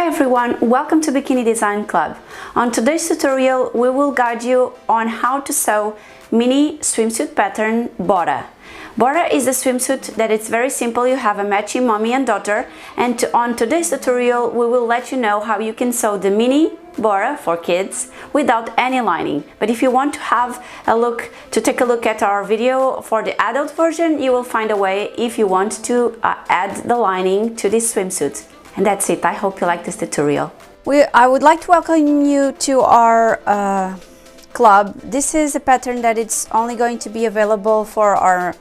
everyone, welcome to Bikini Design Club. On today's tutorial we will guide you on how to sew mini swimsuit pattern Bora. Bora is a swimsuit that it's very simple. You have a matching mommy and daughter, and on today's tutorial we will let you know how you can sew the mini Bora for kids without any lining. But if you want to have a look, to take a look at our video for the adult version, you will find a way if you want to add the lining to this swimsuit. And that's it. I hope you like this tutorial. I would like to welcome you to our club. This is a pattern that it's only going to be available for our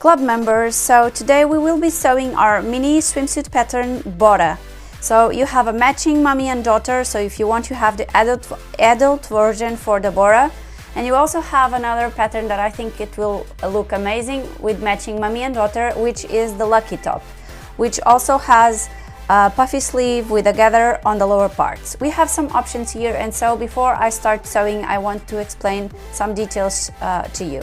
club members. So today we will be sewing our mini swimsuit pattern Bora. So you have a matching mommy and daughter, so if you want to have the adult version for the Bora, and you also have another pattern that I think it will look amazing with matching mommy and daughter, which is the lucky top, which also has a puffy sleeve with a gather on the lower parts. We have some options here, and so before I start sewing I want to explain some details to you.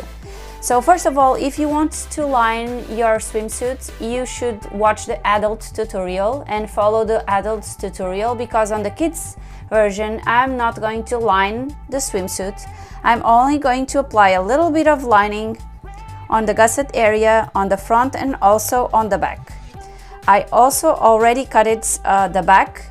So first of all, if you want to line your swimsuit, you should watch the adult tutorial and follow the adult tutorial, because on the kids version I'm not going to line the swimsuit. I'm only going to apply a little bit of lining on the gusset area, on the front and also on the back. I also already cut the back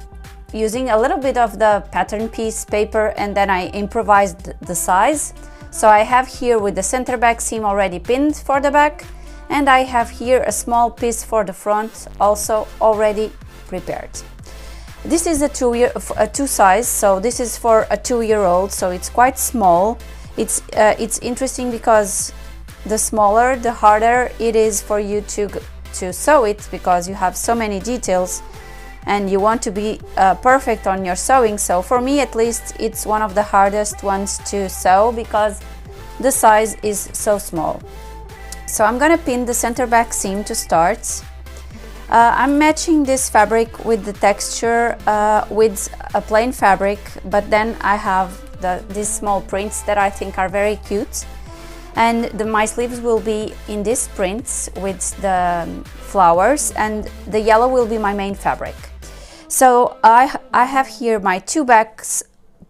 using a little bit of the pattern piece paper, and then I improvised the size. So I have here with the center back seam already pinned for the back, and I have here a small piece for the front also already prepared. This is a two size, so this is for a 2-year-old, so it's quite small. It's interesting because the smaller, the harder it is for you to sew it, because you have so many details and you want to be perfect on your sewing. So for me at least, it's one of the hardest ones to sew because the size is so small. So I'm gonna pin the center back seam to start. I'm matching this fabric with the texture with a plain fabric, but then I have these small prints that I think are very cute, and my sleeves will be in these prints with the flowers, and the yellow will be my main fabric. So I have here my two back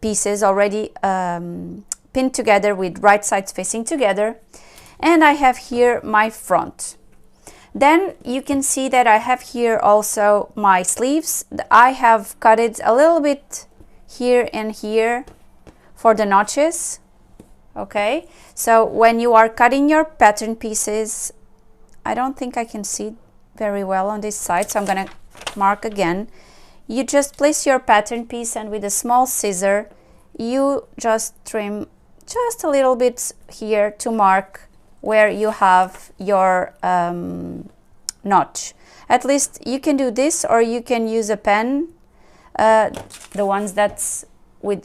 pieces already pinned together with right sides facing together, and I have here my front. Then you can see that I have here also my sleeves. I have cut it a little bit here and here for the notches. Okay, so when you are cutting your pattern pieces, I don't think I can see very well on this side, so I'm gonna mark again. You just place your pattern piece, and with a small scissor you just trim just a little bit here to mark where you have your notch. At least you can do this, or you can use a pen, the ones that's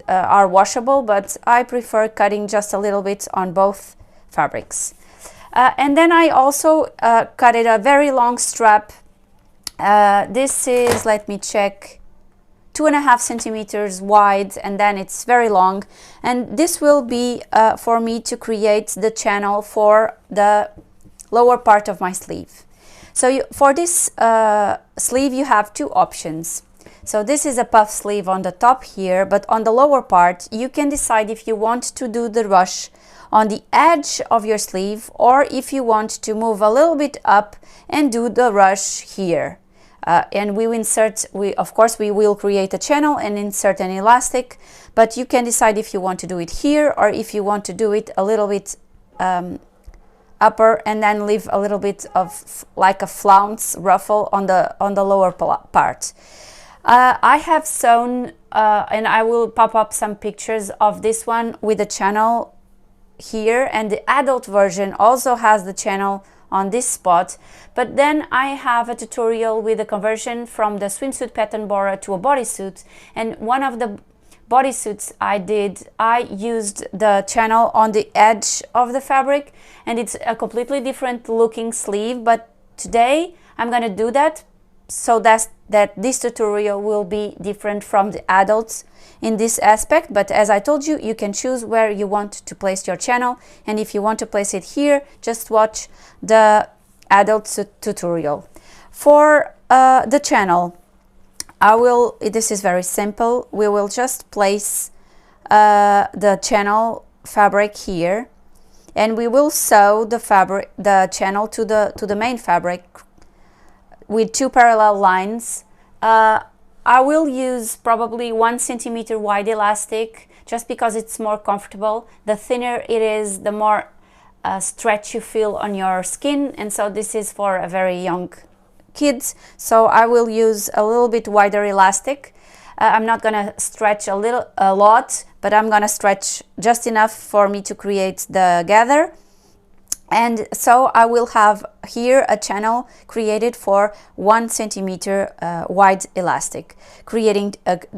are washable, but I prefer cutting just a little bit on both fabrics. And then I also cut it a very long strap. This is, let me check, 2.5 centimeters wide, and then it's very long, and this will be for me to create the channel for the lower part of my sleeve. So for this sleeve you have two options. So this is a puff sleeve on the top here, but on the lower part you can decide if you want to do the rush on the edge of your sleeve, or if you want to move a little bit up and do the rush here. And of course we will create a channel and insert an elastic, but you can decide if you want to do it here, or if you want to do it a little bit upper and then leave a little bit of like a flounce ruffle on the lower part. I have sewn, and I will pop up some pictures of this one with the channel here, and the adult version also has the channel on this spot. But then I have a tutorial with a conversion from the swimsuit pattern Bora to a bodysuit, and one of the bodysuits I used the channel on the edge of the fabric, and it's a completely different looking sleeve. But today I'm gonna do that, so that this tutorial will be different from the adults in this aspect. But as I told you, you can choose where you want to place your channel, and if you want to place it here, just watch the adult tutorial. For the channel, this is very simple. We will just place the channel fabric here, and we will sew the channel to the main fabric with 2 parallel lines. I will use probably 1 centimeter wide elastic, just because it's more comfortable. The thinner it is, the more stretch you feel on your skin, and so this is for a very young kids, so I will use a little bit wider elastic. I'm not gonna stretch a lot, but I'm gonna stretch just enough for me to create the gather. And so I will have here a channel created for 1 centimeter wide elastic,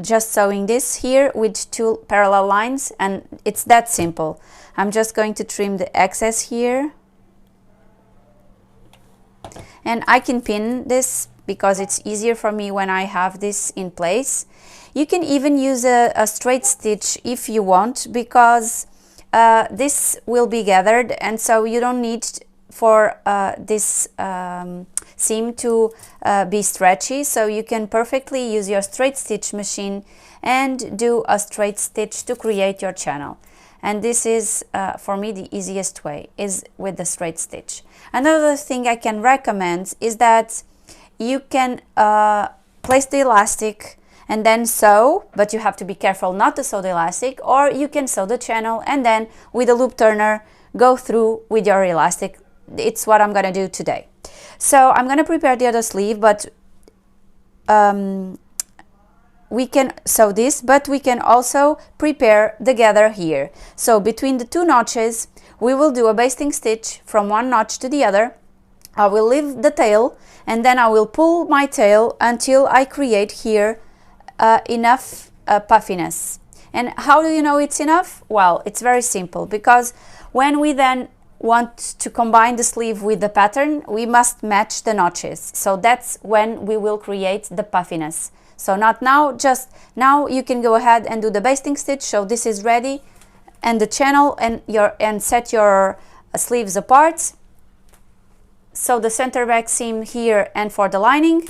just sewing this here with 2 parallel lines, and it's that simple. I'm just going to trim the excess here, and I can pin this because it's easier for me when I have this in place. You can even use a straight stitch if you want, because this will be gathered, and so you don't need for this seam to be stretchy, so you can perfectly use your straight stitch machine and do a straight stitch to create your channel. And this is for me the easiest way, is with the straight stitch. Another thing I can recommend is that you can place the elastic and then sew, but you have to be careful not to sew the elastic, or you can sew the channel and then with a loop turner go through with your elastic. It's what I'm gonna do today. So I'm gonna prepare the other sleeve, but we can sew this, but we can also prepare the gather here. So between the 2 notches we will do a basting stitch from one notch to the other. I will leave the tail, and then I will pull my tail until I create here enough puffiness. And how do you know it's enough? Well, it's very simple, because when we then want to combine the sleeve with the pattern, we must match the notches. So that's when we will create the puffiness. So not now, just now you can go ahead and do the basting stitch. So this is ready, and the channel and set your sleeves apart. So the center back seam here and for the lining.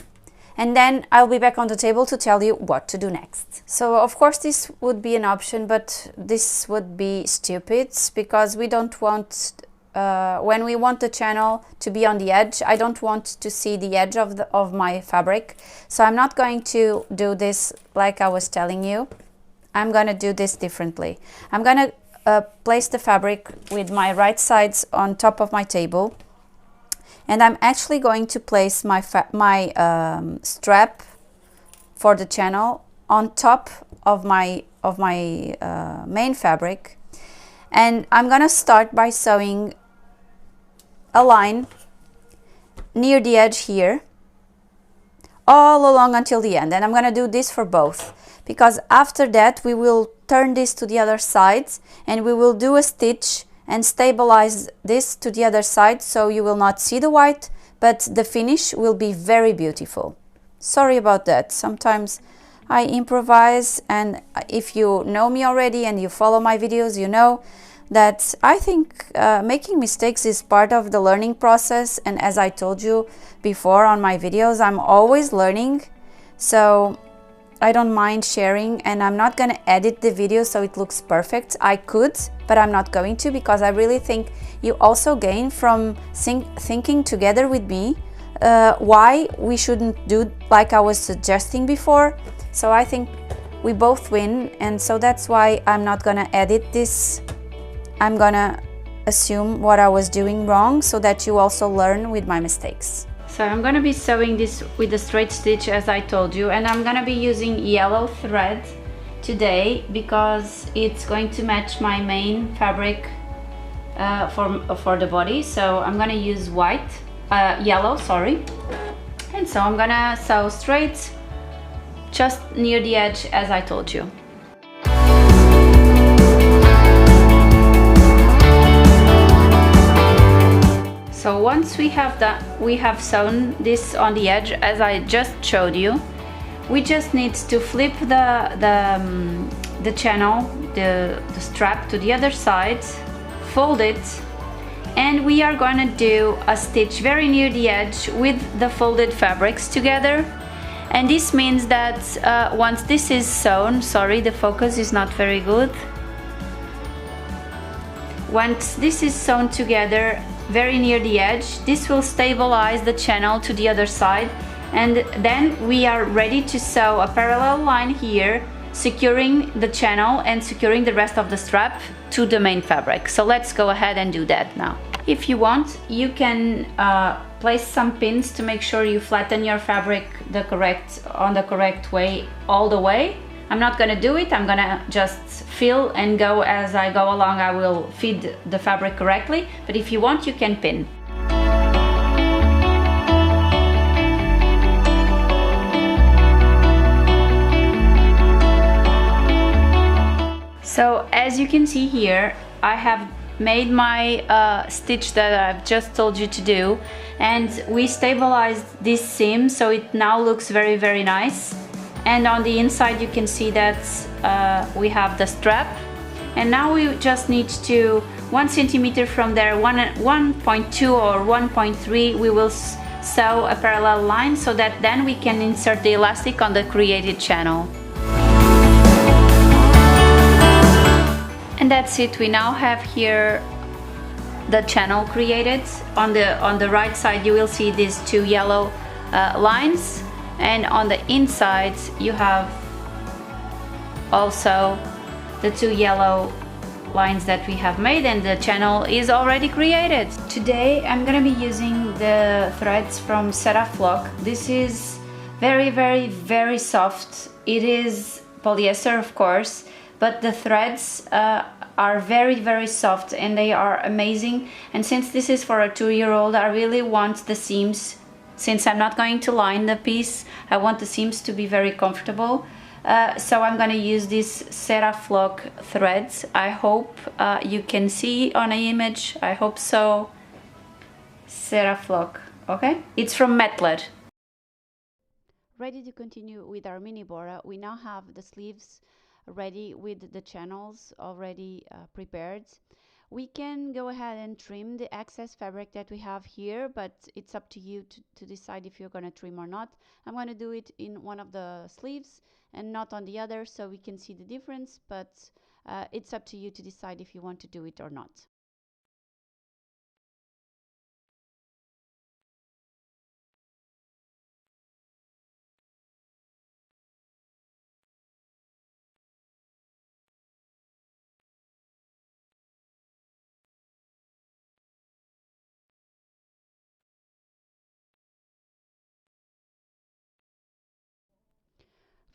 And then I'll be back on the table to tell you what to do next. So of course this would be an option, but this would be stupid, because we don't want, when we want the channel to be on the edge, I don't want to see the edge of my fabric. So I'm not going to do this like I was telling you. I'm gonna do this differently. I'm gonna place the fabric with my right sides on top of my table. And I'm actually going to place my strap for the channel on top of my main fabric, and I'm gonna start by sewing a line near the edge here all along until the end. And I'm gonna do this for both, because after that we will turn this to the other side and we will do a stitch and stabilize this to the other side, so you will not see the white, but the finish will be very beautiful. Sorry about that. Sometimes I improvise, and if you know me already and you follow my videos, you know that I think making mistakes is part of the learning process. And as I told you before on my videos, I'm always learning, so I don't mind sharing, and I'm not gonna edit the video so it looks perfect. I could, but I'm not going to, because I really think you also gain from thinking together with me why we shouldn't do like I was suggesting before. So I think we both win, and so that's why I'm not gonna edit this. I'm gonna assume what I was doing wrong so that you also learn with my mistakes. So I'm going to be sewing this with a straight stitch, as I told you, and I'm going to be using yellow thread today because it's going to match my main fabric for the body. So I'm going to use yellow, sorry. And so I'm going to sew straight just near the edge, as I told you. So once we have sewn this on the edge, as I just showed you, we just need to flip the channel, the strap to the other side, fold it, and we are going to do a stitch very near the edge with the folded fabrics together. And this means that once this is sewn, sorry, the focus is not very good. Once this is sewn together very near the edge, this will stabilize the channel to the other side, and then we are ready to sew a parallel line here, securing the channel and securing the rest of the strap to the main fabric. So let's go ahead and do that now. If you want, you can place some pins to make sure you flatten your fabric on the correct way all the way. I'm not gonna do it, I'm gonna just feel and go as I go along. I will feed the fabric correctly, but if you want, you can pin. So as you can see here, I have made my stitch that I've just told you to do, and we stabilized this seam so it now looks very, very nice. And on the inside you can see that we have the strap, and now we just need to 1 centimeter from there, 1.2 or 1.3, we will sew a parallel line so that then we can insert the elastic on the created channel. And that's it. We now have here the channel created. On the right side you will see these 2 yellow lines, and on the inside you have also the 2 yellow lines that we have made, and the channel is already created. Today I'm gonna be using the threads from 𝗕𝗢𝗥𝗔. This is very, very, very soft. It is polyester, of course, but the threads are very, very soft and they are amazing. And since this is for a 2-year-old, I really want the seams, since I'm not going to line the piece, I want the seams to be very comfortable. So I'm going to use these 𝗕𝗢𝗥𝗔 threads. I hope you can see on an image. I hope so. 𝗕𝗢𝗥𝗔, okay? It's from Neckline. Ready to continue with our Mini Bora. We now have the sleeves ready with the channels already prepared. We can go ahead and trim the excess fabric that we have here, but it's up to you to decide if you're going to trim or not. I'm going to do it in one of the sleeves and not on the other, so we can see the difference, but it's up to you to decide if you want to do it or not.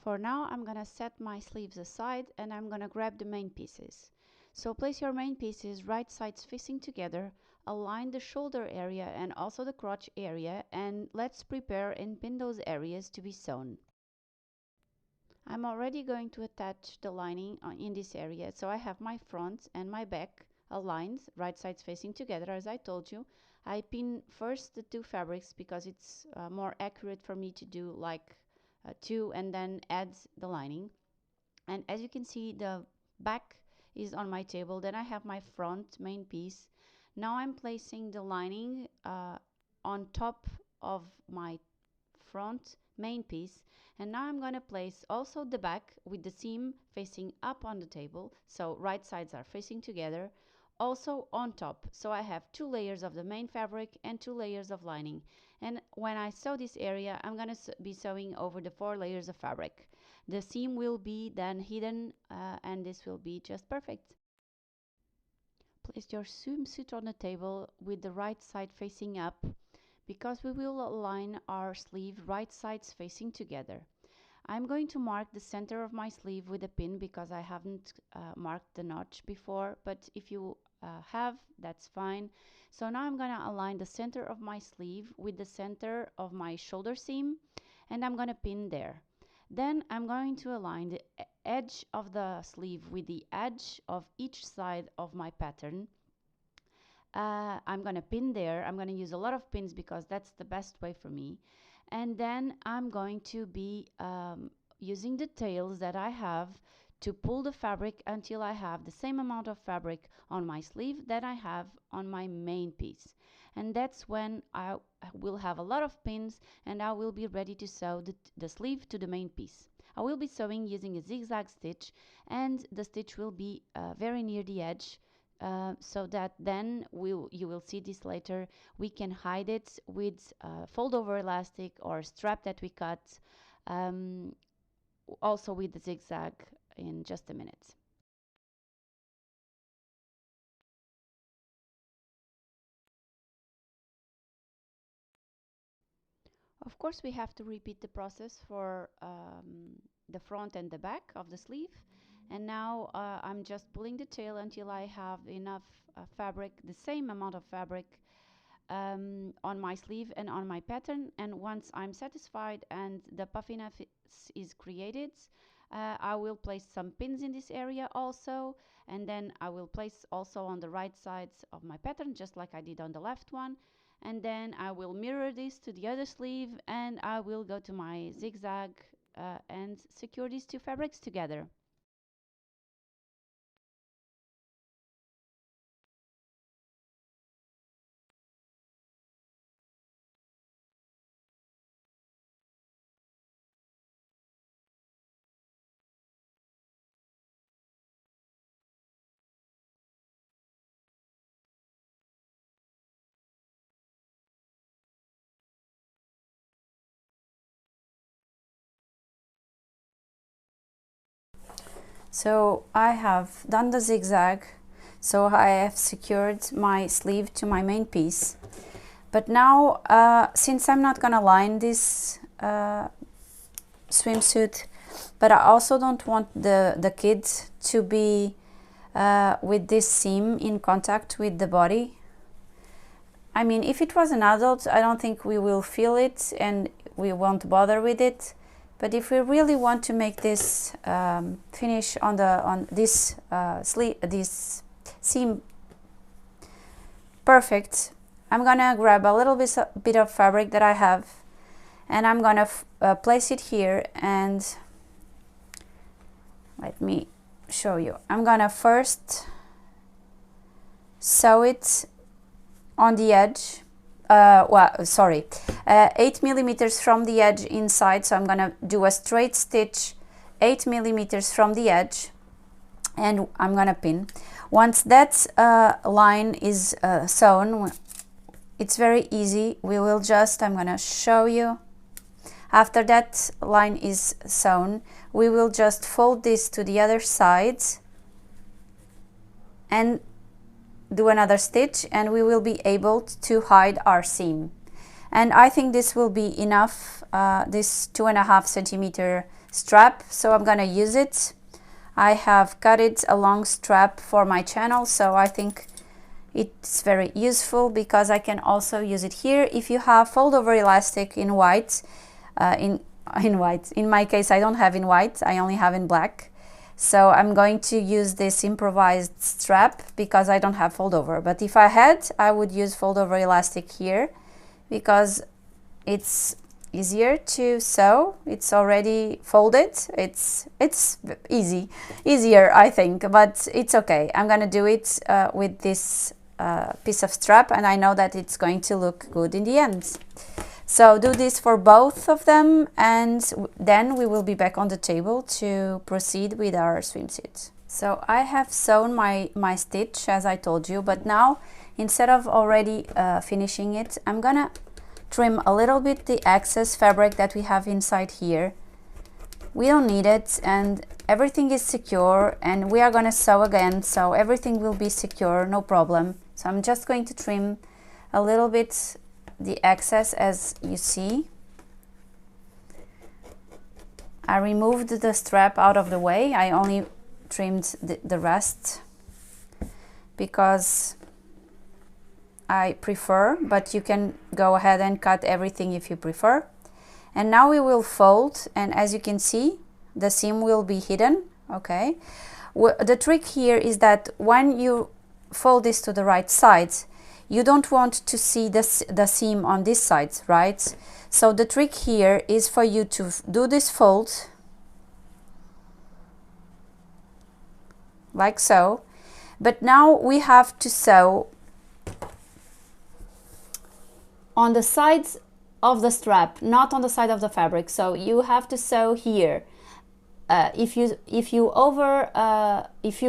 For now, I'm gonna set my sleeves aside and I'm gonna grab the main pieces. So place your main pieces right sides facing together, align the shoulder area and also the crotch area, and let's prepare and pin those areas to be sewn. I'm already going to attach the lining in this area, so I have my front and my back aligned, right sides facing together as I told you. I pin first the 2 fabrics because it's more accurate for me to do like 2 and then add the lining. And as you can see, the back is on my table, then I have my front main piece. Now I'm placing the lining on top of my front main piece, and now I'm going to place also the back with the seam facing up on the table, so right sides are facing together, also on top. So I have 2 layers of the main fabric and 2 layers of lining. And when I sew this area, I'm going to be sewing over the 4 layers of fabric. The seam will be then hidden and this will be just perfect. Place your swimsuit on the table with the right side facing up, because we will align our sleeve right sides facing together. I'm going to mark the center of my sleeve with a pin because I haven't marked the notch before, but if you have, that's fine. So now I'm going to align the center of my sleeve with the center of my shoulder seam, and I'm going to pin there. Then I'm going to align the edge of the sleeve with the edge of each side of my pattern. I'm going to pin there. I'm going to use a lot of pins because that's the best way for me. And then I'm going to be using the tails that I have to pull the fabric until I have the same amount of fabric on my sleeve that I have on my main piece. and that's when I will have a lot of pins and I will be ready to sew the sleeve to the main piece. I will be sewing using a zigzag stitch, and the stitch will be very near the edge, so that then you will see this later, we can hide it with fold over elastic or strap that we cut, also with the zigzag, in just a minute. Of course, we have to repeat the process for the front and the back of the sleeve. And now I'm just pulling the tail until I have enough fabric, the same amount of fabric, on my sleeve and on my pattern. And once I'm satisfied and the puffiness is created, I will place some pins in this area also, and then I will place also on the right sides of my pattern, just like I did on the left one. And then I will mirror this to the other sleeve, and I will go to my zigzag and secure these two fabrics together. So I have done the zigzag, so I have secured my sleeve to my main piece. But now, since I'm not gonna line this swimsuit, but I also don't want the kid to be with this seam in contact with the body. I mean, if it was an adult, I don't think we will feel it and we won't bother with it. But if we really want to make this finish on this sleeve, this seam perfect, I'm gonna grab a little bit of fabric that I have, and I'm gonna place it here, and let me show you. I'm gonna first sew it on the edge, 8 millimeters from the edge inside, so I'm gonna do a straight stitch 8 millimeters from the edge, and I'm gonna pin. Once that line is sewn, it's very easy. We will just, I'm gonna show you. After that line is sewn, we will just fold this to the other side and do another stitch, and we will be able to hide our seam. And I think this will be enough, this 2.5 centimeter strap, so I'm gonna use it. I have cut it a long strap for my channel, so I think it's very useful because I can also use it here. If you have fold over elastic in white, in my case I don't have in white, I only have in black. So I'm going to use this improvised strap because I don't have fold over. But if I had, I would use fold over elastic here because it's easier to sew. It's already folded. It's easier, I think, but it's okay. I'm gonna do it with this piece of strap, and I know that it's going to look good in the end. So do this for both of them, and then we will be back on the table to proceed with our swimsuit. So I have sewn my stitch as I told you, but now instead of already finishing it, I'm gonna trim a little bit the excess fabric that we have inside here. We don't need it, and everything is secure, and we are gonna sew again, so everything will be secure, no problem. So I'm just going to trim a little bit the excess, as you see. I removed the strap out of the way. I only trimmed the rest because I prefer, but you can go ahead and cut everything if you prefer. And now we will fold, and as you can see, the seam will be hidden. Okay, the trick here is that when you fold this to the right side, you don't want to see the seam on this side, right? So the trick here is for you to do this fold like so, but now we have to sew on the sides of the strap, not on the side of the fabric. So you have to sew here. If you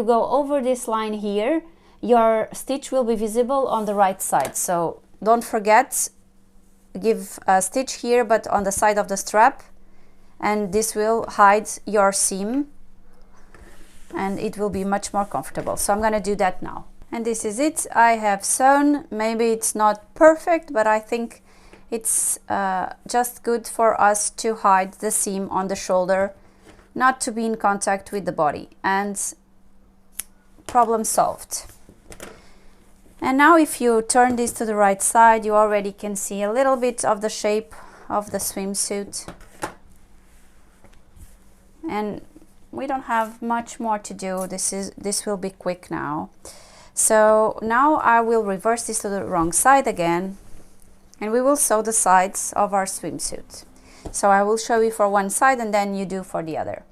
go over this line here, your stitch will be visible on the right side. So don't forget, give a stitch here but on the side of the strap, and this will hide your seam and it will be much more comfortable. So I'm going to do that now. And this is it. I have sewn. Maybe it's not perfect, but I think it's just good for us to hide the seam on the shoulder, not to be in contact with the body, and problem solved. And now if you turn this to the right side, you already can see a little bit of the shape of the swimsuit. And we don't have much more to do. This will be quick now. So now I will reverse this to the wrong side again, and we will sew the sides of our swimsuit. So I will show you for one side and then you do for the other.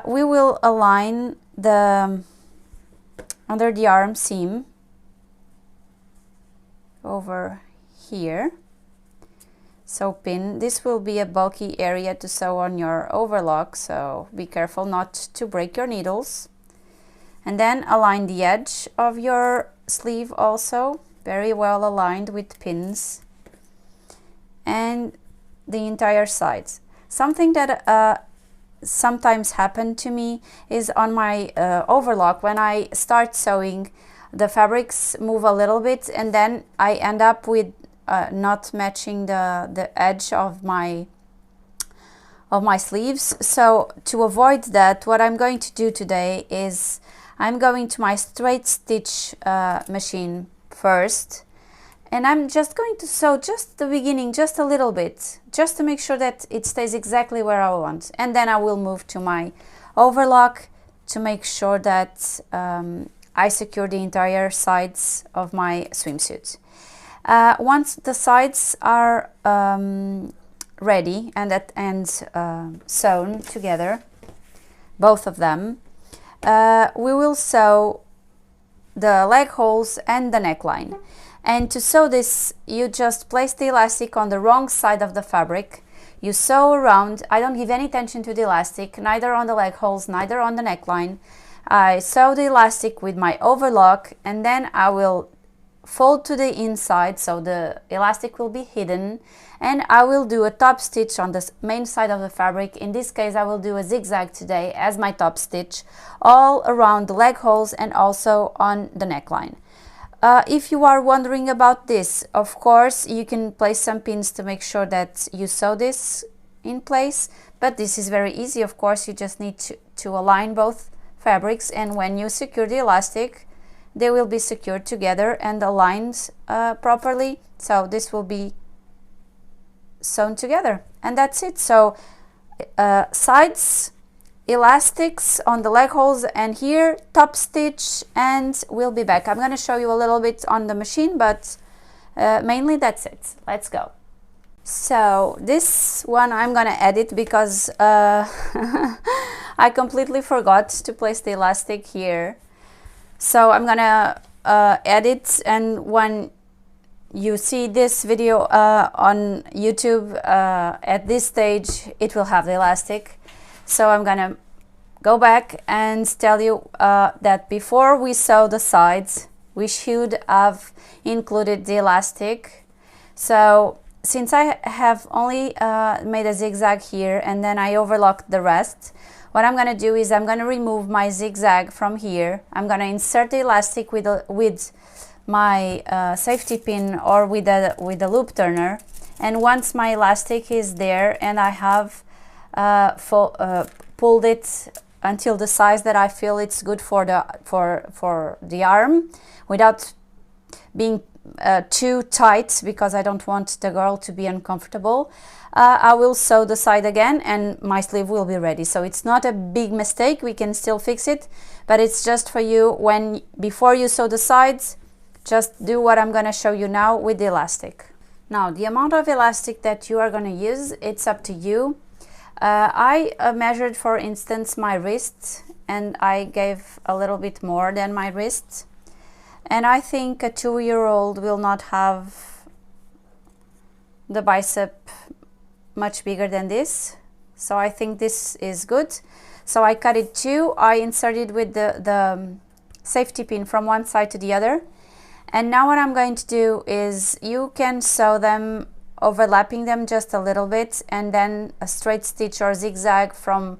We will align the under the arm seam over here. So pin. This will be a bulky area to sew on your overlock, so be careful not to break your needles. And then align the edge of your sleeve also, very well aligned with pins, and the entire sides. Something that sometimes happened to me is on my overlock, when I start sewing, the fabrics move a little bit and then I end up with not matching the edge of my sleeves. So to avoid that, what I'm going to do today is I'm going to my straight stitch machine first, and I'm just going to sew just the beginning, just a little bit, just to make sure that it stays exactly where I want. And then I will move to my overlock to make sure that I secure the entire sides of my swimsuit. Once the sides are ready and sewn together, both of them, we will sew the leg holes and the neckline. And to sew this, you just place the elastic on the wrong side of the fabric. You sew around. I don't give any tension to the elastic, neither on the leg holes, neither on the neckline. I sew the elastic with my overlock, and then I will fold to the inside, so the elastic will be hidden, and I will do a top stitch on the main side of the fabric. In this case, I will do a zigzag today as my top stitch all around the leg holes and also on the neckline. If you are wondering about this, of course you can place some pins to make sure that you sew this in place, but this is very easy. Of course, you just need to align both fabrics, and when you secure the elastic, they will be secured together and aligned properly. So this will be sewn together, and that's it. So sides, elastics on the leg holes, and here top stitch, and we'll be back. I'm going to show you a little bit on the machine, but mainly that's it. Let's go. So this one I'm going to edit because I completely forgot to place the elastic here. So I'm gonna edit, and when you see this video on YouTube at this stage, it will have the elastic. So I'm gonna go back and tell you that before we sew the sides, we should have included the elastic. So since I have only made a zigzag here and then I overlocked the rest, what I'm going to do is I'm going to remove my zigzag from here. I'm going to insert the elastic with my safety pin or with a loop turner, and once my elastic is there and I have pulled it until the size that I feel it's good for the arm, without being too tight, because I don't want the girl to be uncomfortable, I will sew the side again and my sleeve will be ready. So it's not a big mistake, we can still fix it, but it's just for you, before you sew the sides, just do what I'm going to show you now with the elastic. Now the amount of elastic that you are going to use, it's up to you. I measured, for instance, my wrist, and I gave a little bit more than my wrist, and I think a 2-year-old will not have the bicep much bigger than this, so I think this is good. So I cut it two. I inserted with the safety pin from one side to the other. And now what I'm going to do is, you can sew them, overlapping them just a little bit, and then a straight stitch or zigzag from,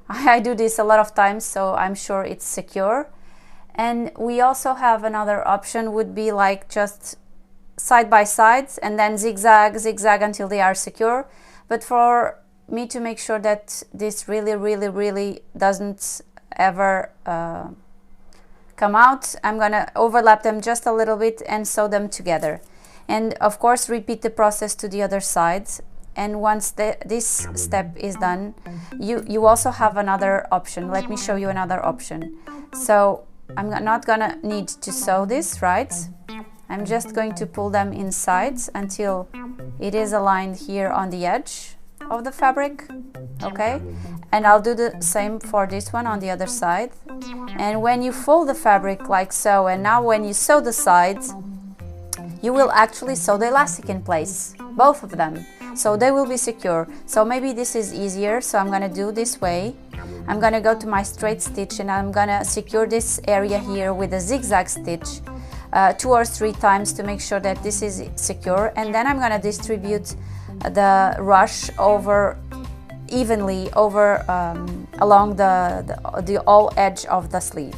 I do this a lot of times, so I'm sure it's secure. And we also have another option, would be like just side by side and then zigzag, zigzag until they are secure. But for me to make sure that this really doesn't ever come out, I'm gonna overlap them just a little bit and sew them together. And of course repeat the process to the other side. And once this step is done, you also have another option. Let me show you another option. So I'm not gonna need to sew this, right? I'm just going to pull them inside until it is aligned here on the edge of the fabric, okay? And I'll do the same for this one on the other side. And when you fold the fabric like so, and now when you sew the sides, you will actually sew the elastic in place, both of them, so they will be secure. So maybe this is easier, so I'm gonna do this way. I'm gonna go to my straight stitch and I'm gonna secure this area here with a zigzag stitch 2 or 3 times to make sure that this is secure. And then I'm gonna distribute the rush over evenly over along the all edge of the sleeve.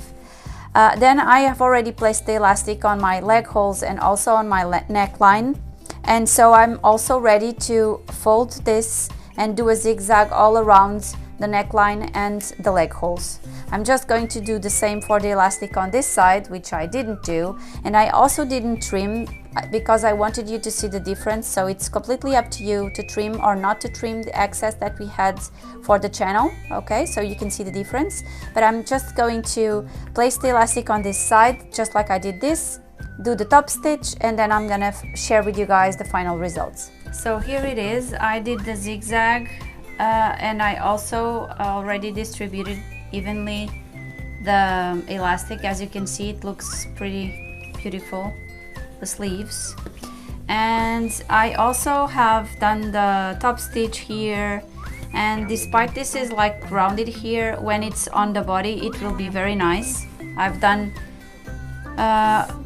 Then I have already placed the elastic on my leg holes and also on my neckline, and so I'm also ready to fold this and do a zigzag all around the neckline and the leg holes. I'm just going to do the same for the elastic on this side, which I didn't do, and I also didn't trim because I wanted you to see the difference. So it's completely up to you to trim or not to trim the excess that we had for the channel, okay, so you can see the difference. But I'm just going to place the elastic on this side just like I did this, do the top stitch, and then I'm gonna share with you guys the final results. So here it is. I did the zigzag and I also already distributed evenly the elastic. As you can see, it looks pretty beautiful, the sleeves. And I also have done the top stitch here, and despite this is like rounded here, when it's on the body it will be very nice. I've done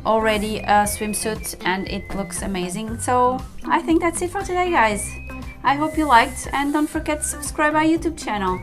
already a swimsuit and it looks amazing. So I think that's it for today, guys. I hope you liked, and don't forget to subscribe our YouTube channel.